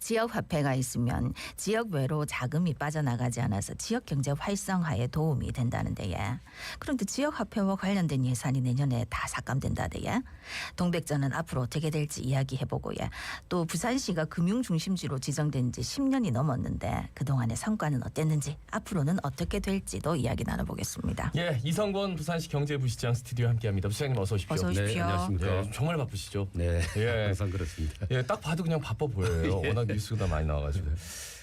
지역화폐가 있으면 지역 외로 자금이 빠져나가지 않아서 지역 경제 활성화에 도움이 된다는데요. 그런데 지역화폐와 관련된 예산이 내년에 다 삭감된다대요. 동백전은 앞으로 어떻게 될지 이야기해보고요. 또 부산시가 금융중심지로 지정된 지 10년이 넘었는데 그동안의 성과는 어땠는지 앞으로는 어떻게 될지도 이야기 나눠보겠습니다. 예, 이성권 부산시 경제부시장 스튜디오 함께합니다. 부시장님 어서 오십시오. 어서 오십시오. 네, 안녕하십니까. 예, 정말 바쁘시죠? 네, 예. 항상 그렇습니다. 예, 딱 봐도 그냥 바빠 보여요. 워낙 뉴스가 많이 나와가지고.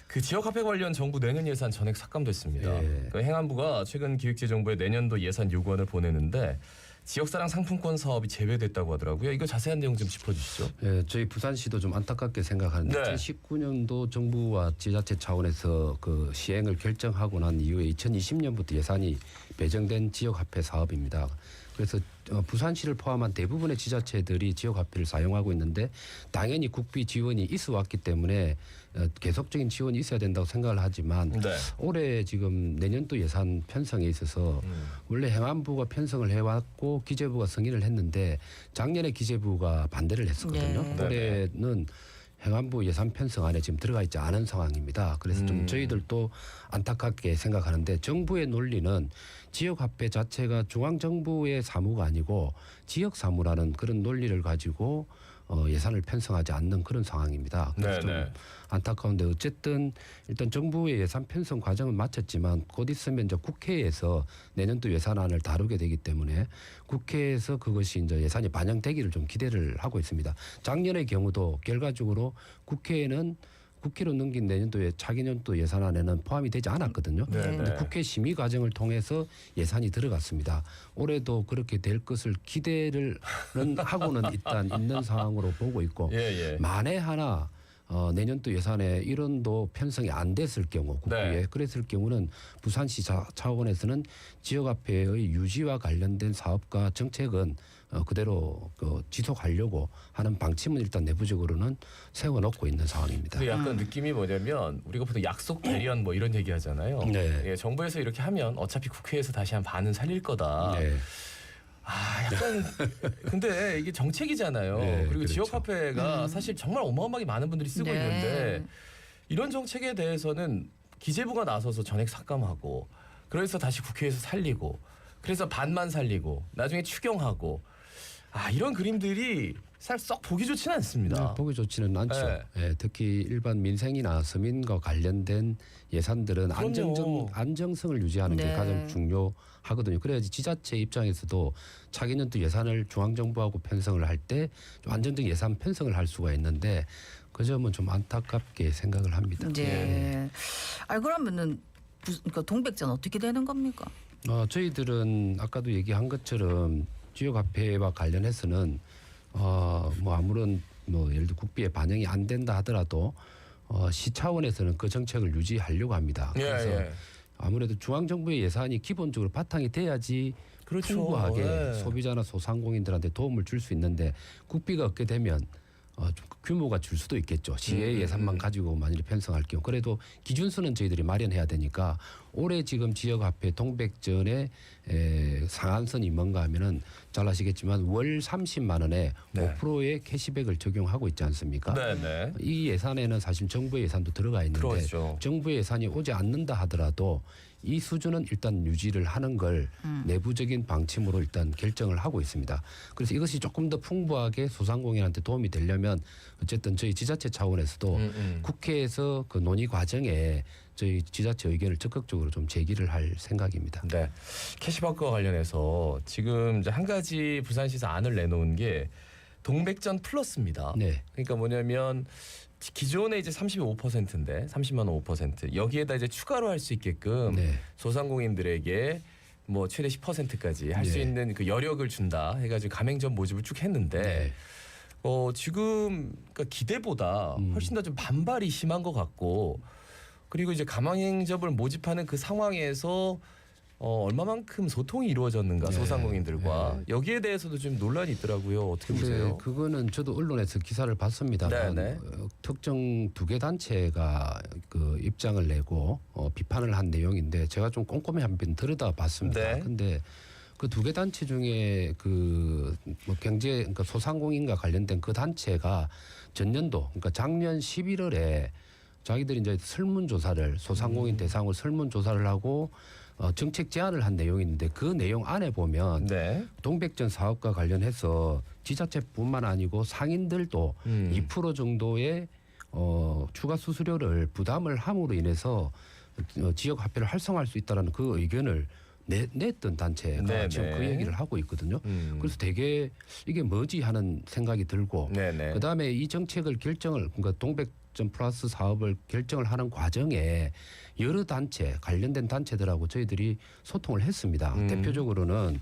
그 지역화폐 관련 정부 내년 예산 전액 삭감됐습니다. 예. 그 행안부가 최근 기획재정부에 내년도 예산 요구안을 보내는데 지역사랑 상품권 사업이 제외됐다고 하더라고요. 이거 자세한 내용 좀 짚어주시죠. 예, 저희 부산시도 좀 안타깝게 생각하는데 네. 2019년도 정부와 지자체 차원에서 그 시행을 결정하고 난 이후에 2020년부터 예산이 배정된 지역화폐 사업입니다. 그래서 부산시를 포함한 대부분의 지자체들이 지역화폐를 사용하고 있는데 당연히 국비 지원이 있어 왔기 때문에 계속적인 지원이 있어야 된다고 생각을 하지만 네. 올해 지금 내년도 예산 편성에 있어서 원래 행안부가 편성을 해왔고 기재부가 승인을 했는데 작년에 기재부가 반대를 했었거든요. 네. 올해는 행안부 예산 편성안에 지금 들어가 있지 않은 상황입니다. 그래서 좀 저희들도 안타깝게 생각하는데 정부의 논리는 지역화폐 자체가 중앙정부의 사무가 아니고 지역사무라는 그런 논리를 가지고 예산을 편성하지 않는 그런 상황입니다. 그래서 좀 안타까운데 어쨌든 일단 정부의 예산 편성 과정은 마쳤지만 곧 있으면 이제 국회에서 내년도 예산안을 다루게 되기 때문에 국회에서 그것이 이제 예산이 반영되기를 좀 기대를 하고 있습니다. 작년의 경우도 결과적으로 국회에는 국회로 넘긴 내년도에 차기년도 예산안에는 포함이 되지 않았거든요. 그런데 국회 심의 과정을 통해서 예산이 들어갔습니다. 올해도 그렇게 될 것을 기대를 하고는 일단 있는 상황으로 보고 있고 만에 하나 내년도 예산에 1원도 편성이 안 됐을 경우 국회에 그랬을 경우는 부산시 차원에서는 지역화폐의 유지와 관련된 사업과 정책은 그대로 지속하려고 하는 방침은 일단 내부적으로는 세워놓고 있는 상황입니다. 근데 약간 느낌이 뭐냐면 우리가 보통 약속 대리안 뭐 이런 얘기 하잖아요. 네. 예, 정부에서 이렇게 하면 어차피 국회에서 다시 한 반은 살릴 거다. 네. 약간 근데 이게 정책이잖아요. 네, 그리고 그렇죠. 지역화폐가 사실 정말 어마어마하게 많은 분들이 쓰고 있는데 이런 정책에 대해서는 기재부가 나서서 전액 삭감하고 그래서 다시 국회에서 살리고 그래서 반만 살리고 나중에 추경하고 이런 그림들이 썩 보기 좋지는 않습니다. 보기 좋지는 않죠. 예, 특히 일반 민생이나 서민과 관련된 예산들은 안정성을 유지하는 게 가장 중요하거든요. 그래야지 지자체 입장에서도 차기년도 예산을 중앙정부하고 편성을 할 때 좀 안정적 예산 편성을 할 수가 있는데 그 점은 좀 안타깝게 생각을 합니다. 네. 그러면은 동백전 어떻게 되는 겁니까? 저희들은 아까도 얘기한 것처럼 지역화폐와 관련해서는 뭐 아무런 예를 들어 국비에 반영이 안 된다 하더라도 시 차원에서는 그 정책을 유지하려고 합니다. 그래서 아무래도 중앙정부의 예산이 기본적으로 바탕이 돼야지 풍부하게 소비자나 소상공인들한테 도움을 줄 수 있는데 국비가 없게 되면 좀 규모가 줄 수도 있겠죠. 시의 예산만 가지고 만일 편성할 경우. 그래도 기준수는 저희들이 마련해야 되니까 올해 지금 지역화폐 동백전의 상한선이 뭔가 하면은 잘 아시겠지만 월 30만 원에 5%의 캐시백을 적용하고 있지 않습니까? 이 예산에는 사실 정부의 예산도 들어가 있는데 정부의 예산이 오지 않는다 하더라도 이 수준은 일단 유지를 하는 걸 내부적인 방침으로 일단 결정을 하고 있습니다. 그래서 이것이 조금 더 풍부하게 소상공인한테 도움이 되려면 어쨌든 저희 지자체 차원에서도 국회에서 그 논의 과정에 저희 지자체 의견을 적극적으로 좀 제기를 할 생각입니다. 네, 캐시백과 관련해서 지금 이제 한 가지 부산시에서 안을 내놓은 게 동백전 플러스입니다. 그러니까 뭐냐면 기존에 이제 35%인데 30만 원 5% 여기에다 이제 추가로 할 수 있게끔 소상공인들에게 뭐 최대 10%까지 할 수 있는 그 여력을 준다 해가지고 가맹점 모집을 쭉 했는데 지금 그러니까 기대보다 훨씬 더 좀 반발이 심한 것 같고 그리고 이제 가맹점을 모집하는 그 상황에서 얼마만큼 소통이 이루어졌는가 소상공인들과 여기에 대해서도 좀 논란이 있더라고요. 어떻게 보세요? 그거는 저도 언론에서 기사를 봤습니다만 특정 두 개 단체가 그 입장을 내고 비판을 한 내용인데 제가 좀 꼼꼼히 한번 들여다봤습니다. 근데 그 두 개 단체 중에 그 뭐 경제 그러니까 소상공인과 관련된 그 단체가 전년도 그러니까 작년 11월에 자기들이 이제 설문조사를 소상공인 대상으로 설문조사를 하고 정책 제안을 한 내용이 있는데 그 내용 안에 보면 네. 동백전 사업과 관련해서 지자체뿐만 아니고 상인들도 2% 정도의 추가 수수료를 부담을 함으로 인해서 지역 화폐를 활성화할 수 있다라는 그 의견을 냈던 단체가 네네. 지금 그 얘기를 하고 있거든요. 그래서 되게 이게 뭐지 하는 생각이 들고 네네. 그다음에 이 정책을 결정을 그러니까 동백전 플러스 사업을 결정을 하는 과정에 여러 단체 관련된 단체들하고 저희들이 소통을 했습니다. 대표적으로는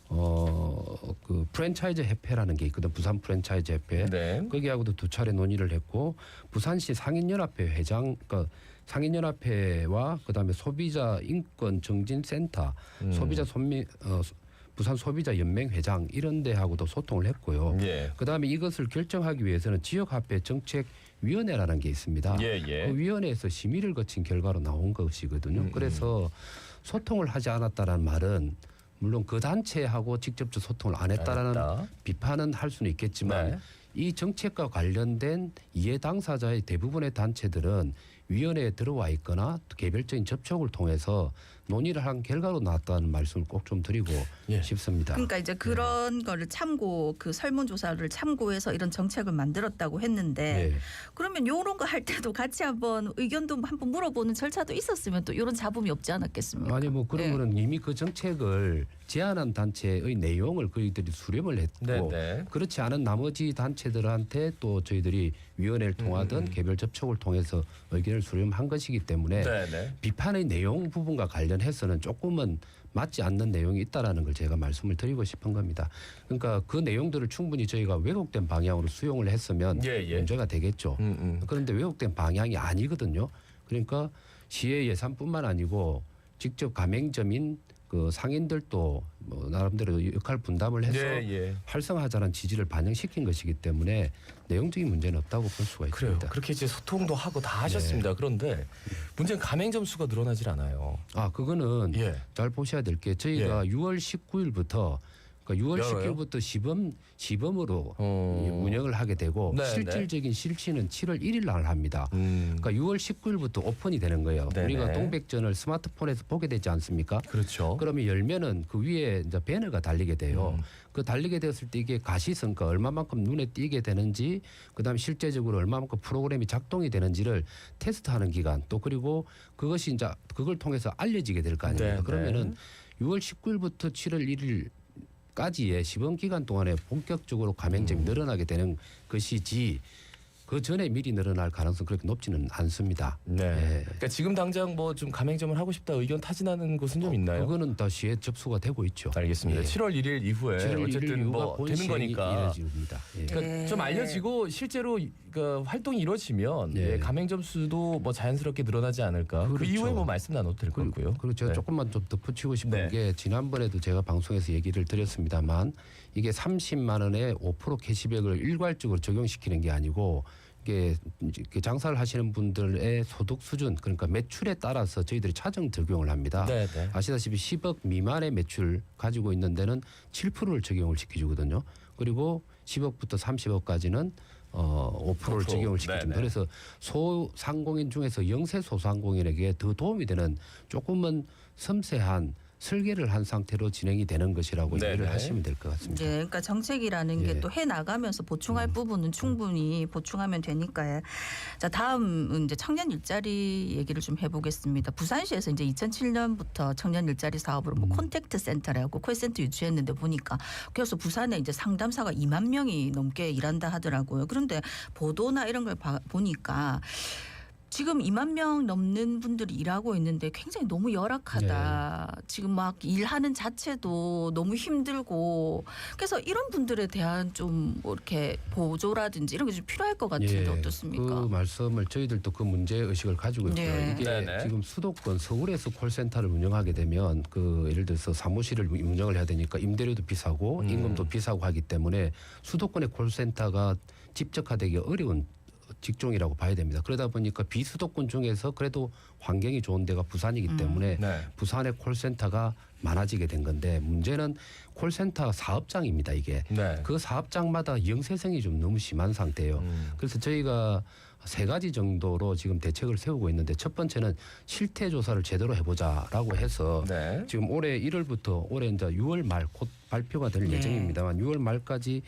그 프랜차이즈 협회라는 게 있거든. 부산 프랜차이즈 협회. 네. 거기하고도 두 차례 논의를 했고 부산시 상인연합회 회장 그러니까 상인연합회와 그다음에 소비자 인권 정진센터 소비자 부산 소비자 연맹 회장 이런 데하고도 소통을 했고요. 예. 그다음에 이것을 결정하기 위해서는 지역화폐 정책위원회라는 게 있습니다. 예, 예. 그 위원회에서 심의를 거친 결과로 나온 것이거든요. 그래서 소통을 하지 않았다라는 말은 물론 그 단체하고 직접적 소통을 안 했다라는 알았다. 비판은 할 수는 있겠지만 네. 이 정책과 관련된 이해 당사자의 대부분의 단체들은 위원회에 들어와 있거나 개별적인 접촉을 통해서 논의를 한 결과로 나왔다는 말씀을 꼭 좀 드리고 예. 싶습니다. 그러니까 이제 그런 거를 참고 그 설문조사를 참고해서 이런 정책을 만들었다고 했는데 네. 그러면 이런 거 할 때도 같이 한번 의견도 한번 물어보는 절차도 있었으면 또 이런 잡음이 없지 않았겠습니까? 아니 뭐 그런 네. 거는 이미 그 정책을 제안한 단체의 내용을 저희들이 수렴을 했고 네네. 그렇지 않은 나머지 단체들한테 또 저희들이 위원회를 통하든 개별 접촉을 통해서 의견을 수렴한 것이기 때문에 네네. 비판의 내용 부분과 관련해서는 조금은 맞지 않는 내용이 있다라는 걸 제가 말씀을 드리고 싶은 겁니다. 그러니까 그 내용들을 충분히 저희가 왜곡된 방향으로 수용을 했으면 예, 예. 문제가 되겠죠. 그런데 왜곡된 방향이 아니거든요. 그러니까 시의 예산뿐만 아니고 직접 가맹점인 그 상인들도 뭐 나름대로 역할 분담을 해서 예, 예. 활성화하자는 지지를 반영시킨 것이기 때문에 내용적인 문제는 없다고 볼 수가 그래요. 있습니다. 그렇게 이제 소통도 하고 다 하셨습니다. 그런데 문제는 가맹점 수가 늘어나질 않아요. 아 그거는 예. 잘 보셔야 될 게 저희가 6월 19일부터 그러니까 6월 열어요? 10일부터 시범으로 운영을 하게 되고 네, 실질적인 실시는 7월 1일 날 합니다. 그러니까 6월 19일부터 오픈이 되는 거예요. 네네. 우리가 동백전을 스마트폰에서 보게 되지 않습니까? 그렇죠. 그러면 열면은 그 위에 이제 배너가 달리게 돼요. 그 달리게 되었을 때 이게 가시성과 얼마만큼 눈에 띄게 되는지, 그다음에 실제적으로 얼마만큼 프로그램이 작동이 되는지를 테스트하는 기간, 또 그리고 그것이 이제 그걸 통해서 알려지게 될 거 아닙니까? 네, 그러면은 6월 19일부터 7월 1일 까지의 시범 기간 동안에 본격적으로 가맹점이 늘어나게 되는 것이지 그 전에 미리 늘어날 가능성 그렇게 높지는 않습니다. 네. 예. 그러니까 지금 당장 뭐 좀 가맹점을 하고 싶다 의견 타진하는 곳은 좀 있나요? 그거는 다 시에 접수가 되고 있죠. 알겠습니다. 예. 7월 1일 이후에 7월 1일 어쨌든 이후가 뭐 본 되는 시행이 거니까 이루어집니다. 예. 그러니까 좀 알려지고 실제로 그 활동이 이루어지면 네. 예, 가맹점 수도 뭐 자연스럽게 늘어나지 않을까. 그 그렇죠. 이후에 뭐 말씀 나눠도 될 것 같고요. 그리고 제가 네. 조금만 좀 덧붙이고 싶은 네. 게 지난번에도 제가 방송에서 얘기를 드렸습니다만 이게 30만 원에 5% 캐시백을 일괄적으로 적용시키는 게 아니고 이게 장사를 하시는 분들의 소득 수준 그러니까 매출에 따라서 저희들이 차등 적용을 합니다. 네, 네. 아시다시피 10억 미만의 매출 가지고 있는 데는 7%를 적용을 시켜주거든요. 그리고 10억부터 30억까지는 5%를 5%. 적용을 시켜줍니다. 네네. 그래서 소상공인 중에서 영세 소상공인에게 더 도움이 되는 조금은 섬세한 설계를 한 상태로 진행이 되는 것이라고 네네. 이해를 하시면 될 것 같습니다. 예, 그러니까 정책이라는 게 예. 또 해 나가면서 보충할 부분은 충분히 보충하면 되니까요. 자, 다음 이제 청년 일자리 얘기를 좀 해보겠습니다. 부산시에서 이제 2007년부터 청년 일자리 사업으로 뭐 콘택트 센터라고 콜센터 유치했는데 보니까 그래서 부산에 이제 상담사가 2만 명이 넘게 일한다 하더라고요. 그런데 보도나 이런 걸 보니까 지금 2만 명 넘는 분들이 일하고 있는데 굉장히 너무 열악하다. 지금 막 일하는 자체도 너무 힘들고 그래서 이런 분들에 대한 좀뭐 이렇게 보조라든지 이런 게 좀 필요할 것 같은데 어떻습니까? 그 말씀을 저희들도 그 문제 의식을 가지고 있고요. 네. 이게 네네. 지금 수도권 서울에서 콜센터를 운영하게 되면 그 예를 들어서 사무실을 운영을 해야 되니까 임대료도 비싸고 임금도 비싸고 하기 때문에 수도권의 콜센터가 집적화되기 어려운 직종이라고 봐야 됩니다. 그러다 보니까 비수도권 중에서 그래도 환경이 좋은 데가 부산이기 때문에 네. 부산의 콜센터가 많아지게 된 건데 문제는 콜센터 사업장입니다. 이게 네. 그 사업장마다 영세성이 좀 너무 심한 상태예요. 그래서 저희가 3가지 정도로 지금 대책을 세우고 있는데 첫 번째는 실태 조사를 제대로 해보자라고 해서 네. 지금 올해 1월부터 올해 이제 6월 말 곧 발표가 될 예정입니다만 6월 말까지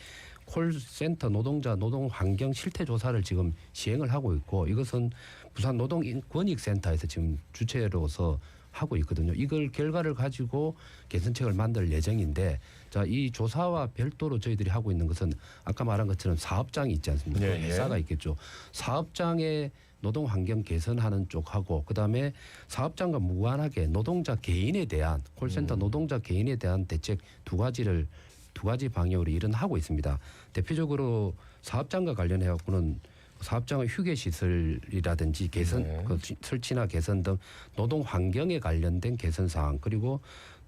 콜센터 노동자 노동 환경 실태 조사를 지금 시행을 하고 있고 이것은 부산 노동권익센터에서 지금 주체로서 하고 있거든요. 이걸 결과를 가지고 개선책을 만들 예정인데 자, 이 조사와 별도로 저희들이 하고 있는 것은 아까 말한 것처럼 사업장이 있지 않습니까? 예, 그 회사가 예. 있겠죠. 사업장의 노동 환경 개선하는 쪽하고 그다음에 사업장과 무관하게 노동자 개인에 대한 콜센터 노동자 개인에 대한 대책 두 가지 방향으로 일은 하고 있습니다. 대표적으로 사업장과 관련해 갖고는 사업장의 휴게 시설이라든지 개선 네. 그 설치나 개선 등 노동 환경에 관련된 개선 사항 그리고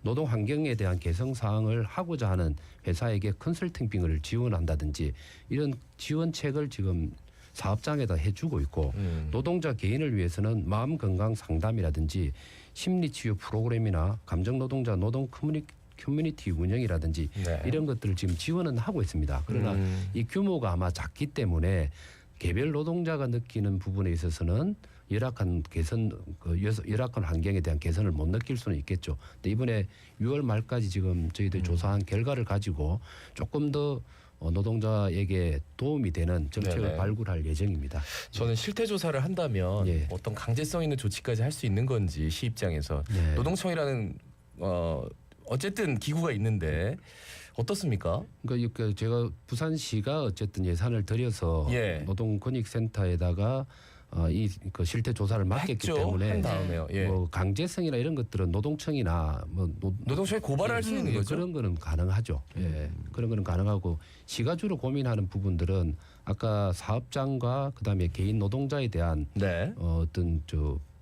노동 환경에 대한 개선 사항을 하고자 하는 회사에게 컨설팅비를 지원한다든지 이런 지원책을 지금 사업장에다 해주고 있고 노동자 개인을 위해서는 마음 건강 상담이라든지 심리 치유 프로그램이나 감정 노동자 노동 커뮤니티 운영이라든지 네. 이런 것들을 지금 지원은 하고 있습니다. 그러나 이 규모가 아마 작기 때문에 개별 노동자가 느끼는 부분에 있어서는 열악한 열악한 환경에 대한 개선을 못 느낄 수는 있겠죠. 근데 이번에 6월 말까지 지금 저희들이 조사한 결과를 가지고 조금 더 노동자에게 도움이 되는 정책을 네네. 발굴할 예정입니다. 저는 실태 조사를 한다면 예. 어떤 강제성 있는 조치까지 할 수 있는 건지 시 입장에서 네. 노동청이라는 어쨌든 기구가 있는데 어떻습니까? 그러니까 제가 부산시가 어쨌든 예산을 들여서 예. 노동권익센터에다가 그 실태 조사를 맡겼기 했죠. 때문에 한 다음에요. 예. 뭐 강제성이나 이런 것들은 노동청이나 뭐 노동청에 고발할 수 있는 거죠. 그런 거는 가능하죠. 예. 그런 거는 가능하고 시가 주로 고민하는 부분들은 아까 사업장과 그다음에 개인 노동자에 대한 네. 어떤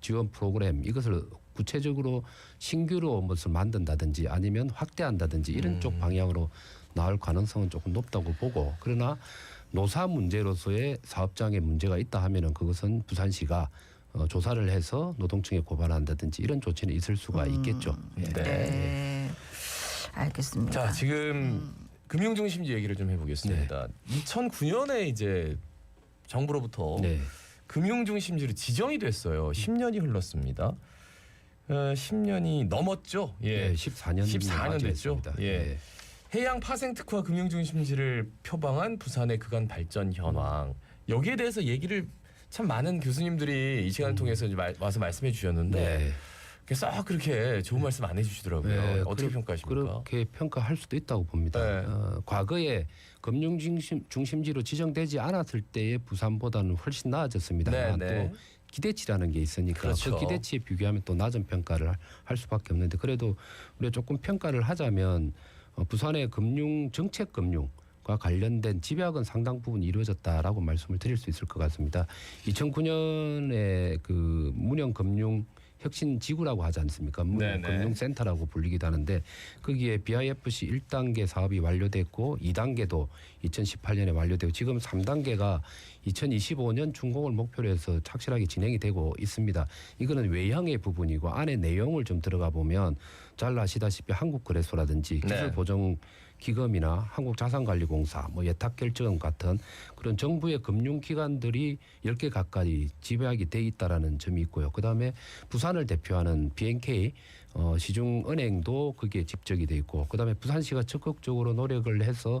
지원 프로그램 이것을 구체적으로 신규로 무엇을 만든다든지 아니면 확대한다든지 이런 쪽 방향으로 나올 가능성은 조금 높다고 보고 그러나 노사 문제로서의 사업장에 문제가 있다 하면은 그것은 부산시가 조사를 해서 노동청에 고발한다든지 이런 조치는 있을 수가 있겠죠. 예. 네. 네. 알겠습니다. 자, 지금 금융중심지 얘기를 좀 해보겠습니다. 2009년에 이제 정부로부터 네. 금융중심지로 지정이 됐어요. 10년이 흘렀습니다. 10년이 넘었죠. 예. 네, 14년 됐죠. 예. 해양 파생 특화 금융중심지를 표방한 부산의 그간 발전 현황. 여기에 대해서 얘기를 참 많은 교수님들이 이 시간을 통해서 이제 와서 말씀해 주셨는데 네. 싹 그렇게 좋은 말씀 안 해주시더라고요. 네, 어떻게 평가하십니까? 그렇게 평가할 수도 있다고 봅니다. 네. 과거에 금융중심지로 지정되지 않았을 때의 부산보다는 훨씬 나아졌습니다. 네. 또 기대치라는 게 있으니까 그렇죠. 그 기대치에 비교하면 또 낮은 평가를 할 수밖에 없는데 그래도 우리가 조금 평가를 하자면 부산의 정책 금융과 관련된 집약은 상당 부분 이루어졌다라고 말씀을 드릴 수 있을 것 같습니다. 2009년에 그 문영금융 혁신지구라고 하지 않습니까? 금융센터라고 불리기도 하는데 거기에 BIFC 1단계 사업이 완료됐고 2단계도 2018년에 완료되고 지금 3단계가 2025년 준공을 목표로 해서 착실하게 진행이 되고 있습니다. 이거는 외형의 부분이고 안에 내용을 좀 들어가 보면 잘 아시다시피 한국거래소라든지 기술보정 기금이나 한국자산관리공사, 뭐 예탁결제금 같은 그런 정부의 금융기관들이 10개 가까이 집약이 돼 있다라는 점이 있고요. 그다음에 부산을 대표하는 BNK 시중은행도 거기에 집적이 돼 있고, 그다음에 부산시가 적극적으로 노력을 해서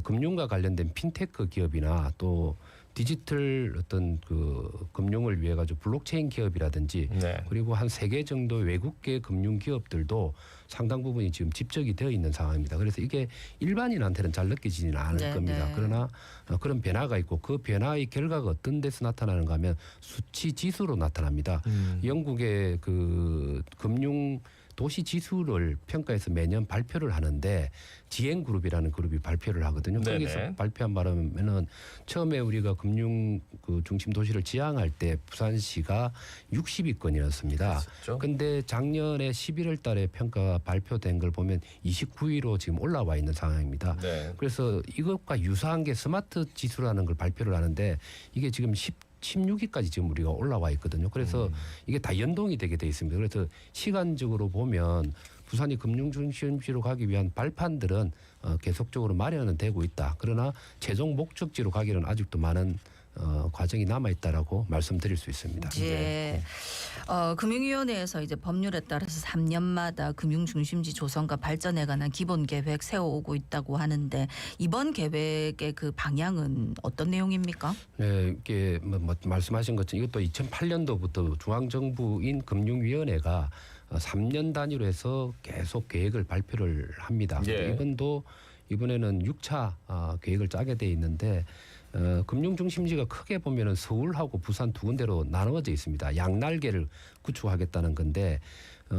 금융과 관련된 핀테크 기업이나 또 디지털 어떤 그 금융을 위해 가지고 블록체인 기업이라든지 그리고 한 3개 정도 외국계 금융 기업들도 상당 부분이 지금 집적이 되어 있는 상황입니다. 그래서 이게 일반인한테는 잘 느껴지지는 않을 겁니다. 그러나 그런 변화가 있고 그 변화의 결과가 어떤 데서 나타나는가 하면 수치 지수로 나타납니다. 영국의 그 금융 도시 지수를 평가해서 매년 발표를 하는데 지행그룹이라는 그룹이 발표를 하거든요. 네네. 거기서 발표한 바람에는 처음에 우리가 금융 그 중심 도시를 지향할 때 부산시가 60위권이었습니다. 그렇죠. 근데 작년에 11월 달에 평가가 발표된 걸 보면 29위로 지금 올라와 있는 상황입니다. 네. 그래서 이것과 유사한 게 스마트 지수라는 걸 발표를 하는데 이게 지금 16위까지 지금 우리가 올라와 있거든요. 그래서 이게 다 연동이 되게 돼 있습니다. 그래서 시간적으로 보면 부산이 금융중심지로 가기 위한 발판들은 계속적으로 마련은 되고 있다. 그러나 최종 목적지로 가기는 아직도 많은 과정이 남아 있다라고 말씀드릴 수 있습니다. 이제 금융위원회에서 이제 법률에 따라서 3년마다 금융중심지 조성과 발전에 관한 기본 계획 세워오고 있다고 하는데 이번 계획의 그 방향은 어떤 내용입니까? 네, 이게 뭐 말씀하신 것처럼 이것도 2008년도부터 중앙정부인 금융위원회가 3년 단위로 해서 계속 계획을 발표를 합니다. 예. 이번에는 6차 계획을 짜게 돼 있는데 금융중심지가 크게 보면은 서울하고 부산 두 군데로 나누어져 있습니다. 양날개를 구축하겠다는 건데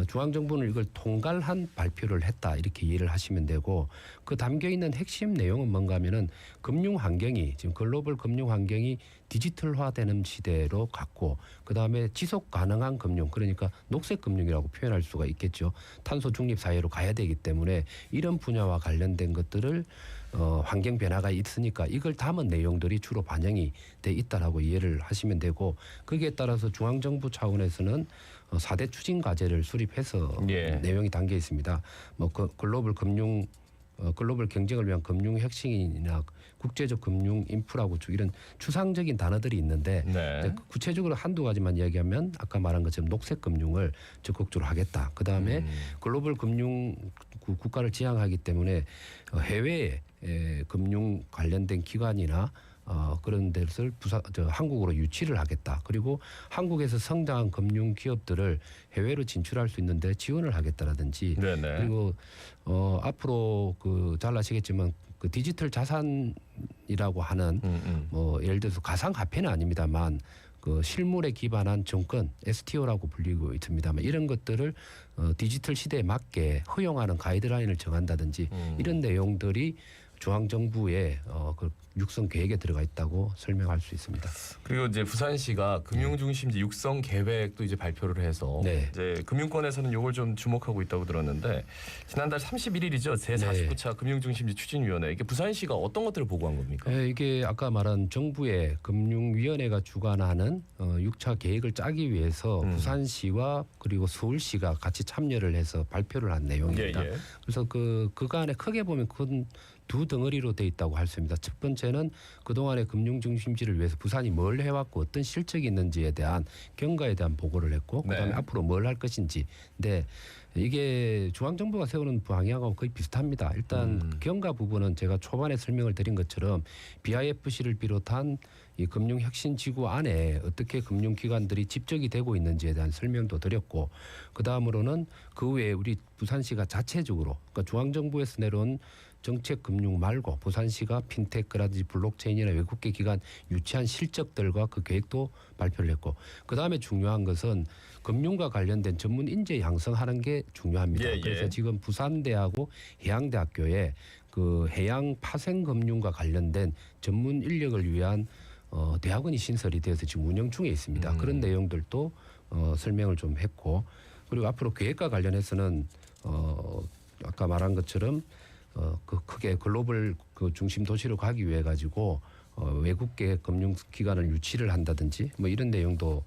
중앙정부는 이걸 통괄한 발표를 했다 이렇게 이해를 하시면 되고 그 담겨 있는 핵심 내용은 뭔가 하면은 금융 환경이 지금 글로벌 금융 환경이 디지털화되는 시대로 갔고 그다음에 지속 가능한 금융 그러니까 녹색 금융이라고 표현할 수가 있겠죠. 탄소 중립 사회로 가야 되기 때문에 이런 분야와 관련된 것들을 환경 변화가 있으니까 이걸 담은 내용들이 주로 반영이 돼 있다라고 이해를 하시면 되고 거기에 따라서 중앙정부 차원에서는 4대 추진 과제를 수립해서 예. 내용이 담겨 있습니다. 뭐 글로벌 경쟁을 위한 금융 혁신이나 국제적 금융 인프라 구축 이런 추상적인 단어들이 있는데 네. 구체적으로 한두 가지만 이야기하면 아까 말한 것처럼 녹색 금융을 적극적으로 하겠다. 그다음에 글로벌 금융 국가를 지향하기 때문에 해외에 금융 관련된 기관이나 그런 데를 한국으로 유치를 하겠다. 그리고 한국에서 성장한 금융 기업들을 해외로 진출할 수 있는데 지원을 하겠다라든지 네네. 그리고 앞으로 잘 아시겠지만 그 디지털 자산이라고 하는 뭐 예를 들어서 가상화폐는 아닙니다만 그 실물에 기반한 정권 STO라고 불리고 있습니다만 이런 것들을 디지털 시대에 맞게 허용하는 가이드라인을 정한다든지 이런 내용들이 중앙정부의 그 육성 계획에 들어가 있다고 설명할 수 있습니다. 그리고 이제 부산시가 금융중심지 육성 계획도 이제 발표를 해서 네. 이제 금융권에서는 이걸 좀 주목하고 있다고 들었는데 지난달 31일이죠 제49차 금융중심지 추진위원회 이게 부산시가 어떤 것들을 보고한 겁니까? 네, 이게 아까 말한 정부의 금융위원회가 주관하는 6차 계획을 짜기 위해서 부산시와 그리고 서울시가 같이 참여를 해서 발표를 한 내용입니다. 예. 그래서 그간에 크게 보면 큰 두 덩어리로 돼 있다고 할 수 있습니다. 첫 번째는 그동안의 금융중심지를 위해서 부산이 뭘 해왔고 어떤 실적이 있는지에 대한 경과에 대한 보고를 했고 그다음에 네. 앞으로 뭘 할 것인지. 근데 이게 중앙정부가 세우는 방향하고 거의 비슷합니다. 일단 경과 부분은 제가 초반에 설명을 드린 것처럼 BIFC를 비롯한 이 금융혁신지구 안에 어떻게 금융기관들이 집적이 되고 있는지에 대한 설명도 드렸고 그다음으로는 그 외에 우리 부산시가 자체적으로 그러니까 중앙정부에서 내려온 정책 금융 말고 부산시가 핀테크라든지 블록체인이나 외국계 기관 유치한 실적들과 그 계획도 발표를 했고 그다음에 중요한 것은 금융과 관련된 전문 인재 양성하는 게 중요합니다. 예. 그래서 지금 부산대하고 해양대학교에 그 해양 파생 금융과 관련된 전문 인력을 위한 대학원이 신설이 되어서 지금 운영 중에 있습니다. 그런 내용들도 설명을 좀 했고 그리고 앞으로 계획과 관련해서는 아까 말한 것처럼 그 크게 글로벌 그 중심 도시로 가기 위해 가지고 외국계 금융기관을 유치를 한다든지 뭐 이런 내용도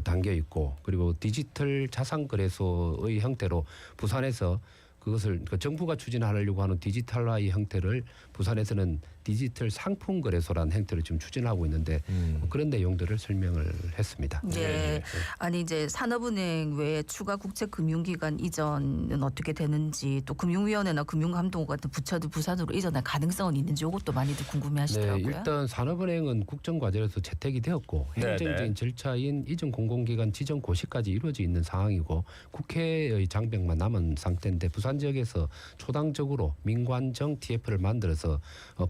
담겨 있고 그리고 디지털 자산 거래소의 형태로 부산에서 그것을 정부가 추진하려고 하는 디지털화의 형태를 부산에서는 디지털 상품 거래소라는 형태를 지금 추진하고 있는데 그런 내용들을 설명을 했습니다. 네. 아니 이제 산업은행 외에 추가 국제금융기관 이전은 어떻게 되는지 또 금융위원회나 금융감독 같은 부처들 부산으로 이전할 가능성은 있는지 이것도 많이들 궁금해하시더라고요. 네, 일단 산업은행은 국정과제로서 채택이 되었고 행정적인 절차인 이전 공공기관 지정 고시까지 이루어져 있는 상황이고 국회의 장벽만 남은 상태인데 부산 지역에서 초당적으로 민관정 TF를 만들어서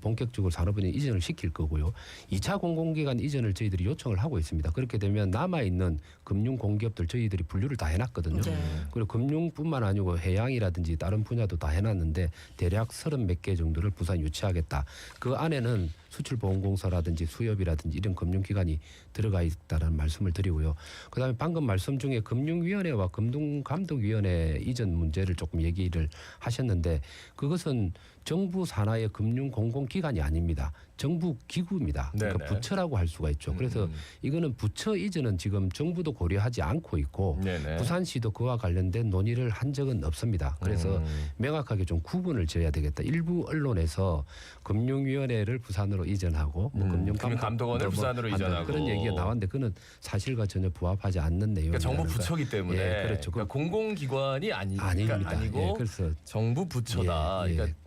본격 본격적으로 산업은행 이전을 시킬 거고요. 2차 공공기관 이전을 저희들이 요청을 하고 있습니다. 그렇게 되면 남아있는 금융 공기업들 저희들이 분류를 다 해놨거든요. 그리고 금융뿐만 아니고 해양이라든지 다른 분야도 다 해놨는데 대략 30 몇 개 정도를 부산 유치하겠다. 그 안에는 수출보험공사라든지 수협이라든지 이런 금융기관이 들어가 있다는 말씀을 드리고요. 그다음에 방금 말씀 중에 금융위원회와 금융감독위원회 이전 문제를 조금 얘기를 하셨는데 그것은 정부 산하의 금융 공공기관이 아닙니다. 정부 기구입니다. 그러니까 네네. 부처라고 할 수가 있죠. 그래서 이거는 부처 이전은 지금 정부도 고려하지 않고 있고 네네. 부산시도 그와 관련된 논의를 한 적은 없습니다. 그래서 명확하게 좀 구분을 지어야 되겠다. 일부 언론에서 금융위원회를 부산으로 이전하고 뭐 금융감독원을 부산으로 이전하고 그런 얘기가 나왔는데 그는 사실과 전혀 부합하지 않는 내용입니다. 그러니까 정부 부처기 때문에 예, 그렇죠. 그러니까 공공기관이 아닙니다. 아니고 예, 그래서 정부 부처다. 예, 예. 그러니까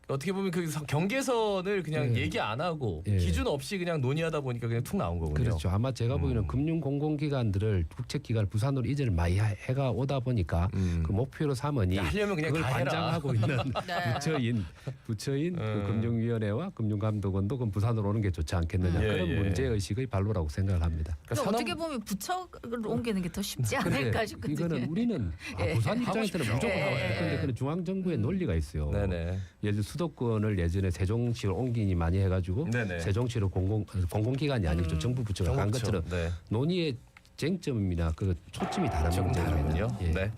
어떻게 보면 그 경계선을 그냥 얘기 안 하고 예. 기준 없이 그냥 논의하다 보니까 그냥 툭 나온 거군요. 그렇죠. 아마 제가 보기에는 금융 공공기관들을 국책기관 부산으로 이전을 많이 해가 오다 보니까 그 목표로 삼으니 하려면 그냥 그걸 다 해라. 관장하고 있는 네. 부처인 그 금융위원회와 금융감독원도 그럼 부산으로 오는 게 좋지 않겠느냐 예, 그런 예. 문제 의식의 발로라고 생각을 합니다. 그러니까 어떻게 보면 부처를 옮기는 게 더 쉽지 근데 않을까 싶거든요. 이거는 우리는 예. 부산 입장에서는 무조건 예. 하고 싶은데 그는 중앙 정부의 논리가 있어요. 네네. 예를 수도권을 예전에 세종시로 옮기니 많이 해가지고 네네. 세종시로 공공기관이 아니죠 정부 부처가 간 정부 부처. 것처럼 네. 논의의 쟁점이나 그 초점이 다른 조금 다르군요. 문제입니다. 예. 네.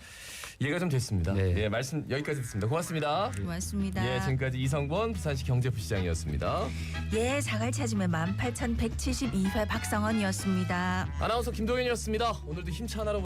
이해가 좀 됐습니다. 네. 예, 말씀 여기까지 듣습니다. 고맙습니다. 고맙습니다. 예, 지금까지 이성권 부산시 경제부시장이었습니다. 예, 자갈 찾으면 18,172회 박성원이었습니다. 아나운서 김동현이었습니다. 오늘도 힘찬 하루